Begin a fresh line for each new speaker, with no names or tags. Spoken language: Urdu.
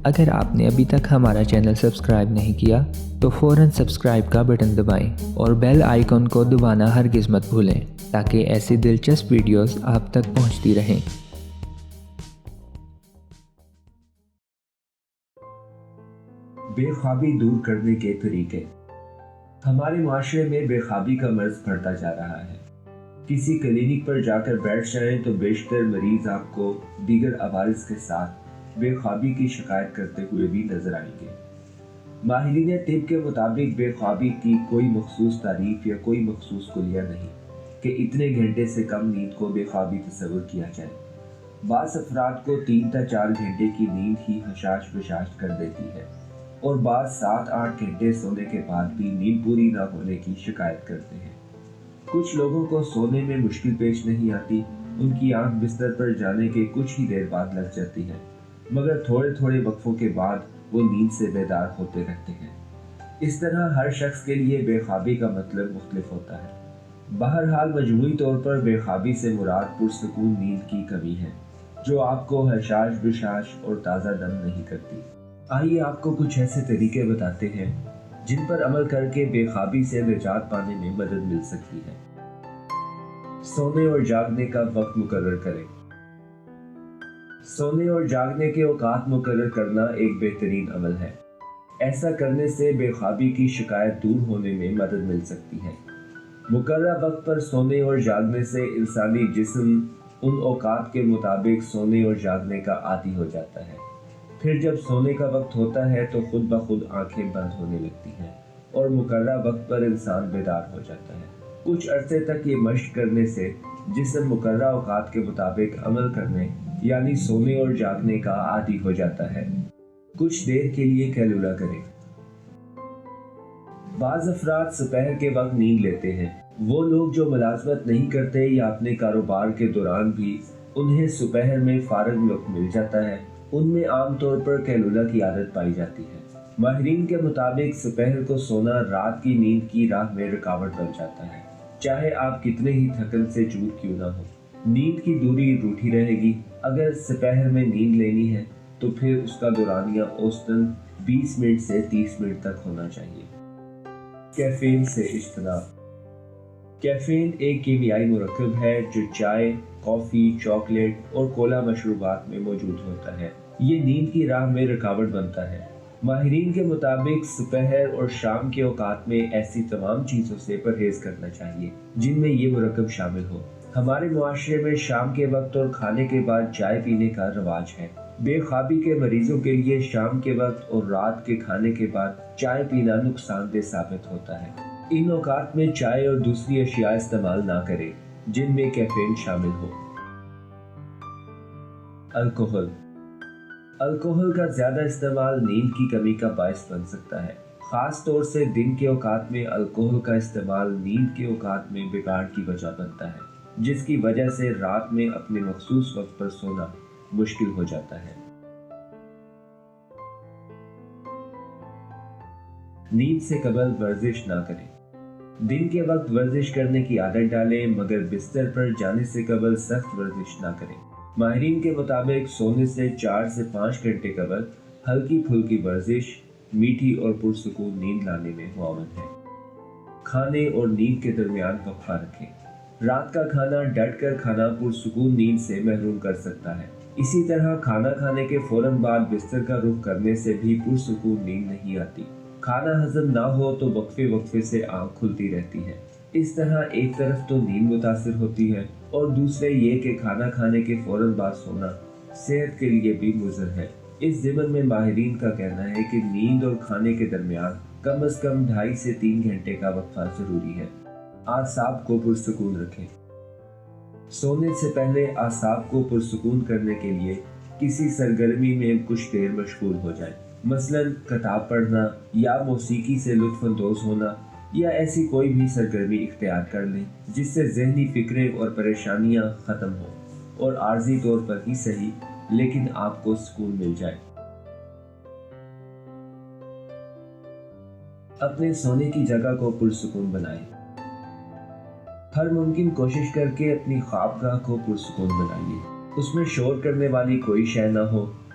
اگر آپ نے ابھی تک ہمارا چینل سبسکرائب نہیں کیا تو فوراً سبسکرائب کا بٹن دبائیں اور بیل آئیکن کو دبانا ہرگز مت بھولیں تاکہ ایسی دلچسپ ویڈیوز آپ تک پہنچتی رہیں۔
بے خوابی دور کرنے کے طریقے۔ ہمارے معاشرے میں بے خوابی کا مرض بڑھتا جا رہا ہے۔ کسی کلینک پر جا کر بیٹھ جائیں تو بیشتر مریض آپ کو دیگر عوارض کے ساتھ بے خوابی کی شکایت کرتے ہوئے بھی نظر آئیں گے۔ ماہرین طب کے مطابق بے خوابی کی کوئی مخصوص تعریف یا کوئی مخصوص کلیہ نہیں کہ اتنے گھنٹے سے کم نیند کو بے خوابی تصور کیا جائے۔ بعض افراد کو 3 تا 4 گھنٹے کی نیند ہی حشاش بشاش کر دیتی ہے اور بعض 7-8 گھنٹے سونے کے بعد بھی نیند پوری نہ ہونے کی شکایت کرتے ہیں۔ کچھ لوگوں کو سونے میں مشکل پیش نہیں آتی، ان کی آنکھ بستر پر جانے کے کچھ ہی دیر بعد لگ جاتی ہے، مگر تھوڑے وقفوں کے بعد وہ نیند سے بیدار ہوتے رہتے ہیں۔ اس طرح ہر شخص کے لیے بے خوابی کا مطلب مختلف ہوتا ہے۔ بہرحال مجموعی طور پر بے خوابی سے مراد پرسکون نیند کی کمی ہے، جو آپ کو حشاش بشاش اور تازہ دم نہیں کرتی۔ آئیے آپ کو کچھ ایسے طریقے بتاتے ہیں جن پر عمل کر کے بے خوابی سے نجات پانے میں مدد مل سکتی ہے۔ سونے اور جاگنے کا وقت مقرر کریں۔ سونے اور جاگنے کے اوقات مقرر کرنا ایک بہترین عمل ہے۔ ایسا کرنے سے بے خوابی کی شکایت دور ہونے میں مدد مل سکتی ہے۔ مقررہ وقت پر سونے اور جاگنے سے انسانی جسم ان اوقات کے مطابق سونے اور جاگنے کا عادی ہو جاتا ہے۔ پھر جب سونے کا وقت ہوتا ہے تو خود بخود آنکھیں بند ہونے لگتی ہیں اور مقررہ وقت پر انسان بیدار ہو جاتا ہے۔ کچھ عرصے تک یہ مشق کرنے سے جسم مقررہ اوقات کے مطابق عمل کرنے یعنی سونے اور جاگنے کا عادی ہو جاتا ہے۔ کچھ دیر کے لیے قیلولہ کریں۔ بعض افراد دوپہر کے وقت نیند لیتے ہیں۔ وہ لوگ جو ملازمت نہیں کرتے یا اپنے کاروبار کے دوران بھی انہیں دوپہر میں فارغ وقت مل جاتا ہے، ان میں عام طور پر قیلولہ کی عادت پائی جاتی ہے۔ ماہرین کے مطابق دوپہر کو سونا رات کی نیند کی راہ میں رکاوٹ بن جاتا ہے، چاہے آپ کتنے ہی تھکن سے چور کیوں نہ ہو۔ نیند کی دوری روٹھی رہے گی۔ اگر دوپہر میں نیند لینی ہے تو پھر اس کا دورانیہ اوسطاً 20 منٹ سے 30 منٹ تک ہونا چاہیے۔ کیفین سے اجتناب۔ کیفین ایک کیمیائی مرکب ہے جو چائے، کافی، چاکلیٹ اور کولا مشروبات میں موجود ہوتا ہے۔ یہ نیند کی راہ میں رکاوٹ بنتا ہے۔ ماہرین کے مطابق دوپہر اور شام کے اوقات میں ایسی تمام چیزوں سے پرہیز کرنا چاہیے جن میں یہ مرکب شامل ہو۔ ہمارے معاشرے میں شام کے وقت اور کھانے کے بعد چائے پینے کا رواج ہے۔ بے خوابی کے مریضوں کے لیے شام کے وقت اور رات کے کھانے کے بعد چائے پینا نقصان دہ ثابت ہوتا ہے۔ ان اوقات میں چائے اور دوسری اشیاء استعمال نہ کریں جن میں کیفین شامل ہو۔ الکحل۔ الکحل کا زیادہ استعمال نیند کی کمی کا باعث بن سکتا ہے۔ خاص طور سے دن کے اوقات میں الکحل کا استعمال نیند کے اوقات میں بگاڑ کی وجہ بنتا ہے، جس کی وجہ سے رات میں اپنے مخصوص وقت پر سونا مشکل ہو جاتا ہے۔ نیند سے قبل ورزش نہ کریں۔ دن کے وقت ورزش کرنے کی عادت ڈالیں مگر بستر پر جانے سے قبل سخت ورزش نہ کریں۔ ماہرین کے مطابق سونے سے 4 سے 5 گھنٹے قبل ہلکی پھلکی ورزش میٹھی اور پرسکون نیند لانے میں معاون ہے۔ کھانے اور نیند کے درمیان وقفہ رکھیں۔ رات کا کھانا ڈٹ کر کھانا پرسکون نیند سے محروم کر سکتا ہے۔ اسی طرح کھانا کھانے کے فوراً بعد بستر کا رخ کرنے سے بھی پرسکون نیند نہیں آتی۔ کھانا ہضم نہ ہو تو وقفے سے آنکھ کھلتی رہتی ہے۔ اس طرح ایک طرف تو نیند متاثر ہوتی ہے اور دوسرے یہ کہ کھانا کھانے کے فوراً بعد سونا صحت کے لیے بھی مضر ہے۔ اس ضمن میں ماہرین کا کہنا ہے کہ نیند اور کھانے کے درمیان کم از کم 2.5 سے 3 گھنٹے کا وقفہ ضروری ہے۔ اعصاب کو پرسکون رکھیں۔ سونے سے پہلے اعصاب کو پرسکون کرنے کے لیے کسی سرگرمی میں کچھ دیر مشغول ہو جائیں، مثلاً کتاب پڑھنا یا موسیقی سے لطف اندوز ہونا، یا ایسی کوئی بھی سرگرمی اختیار کر لیں جس سے ذہنی فکریں اور پریشانیاں ختم ہوں اور عارضی طور پر ہی صحیح لیکن آپ کو سکون مل جائے۔ اپنے سونے کی جگہ کو پرسکون بنائیں۔ ہر ممکن کوشش کر کے اپنی خوابگاہ کو پرسکون بنائیے۔ اس میں شور کرنے والی کوئی شے نہ ہو،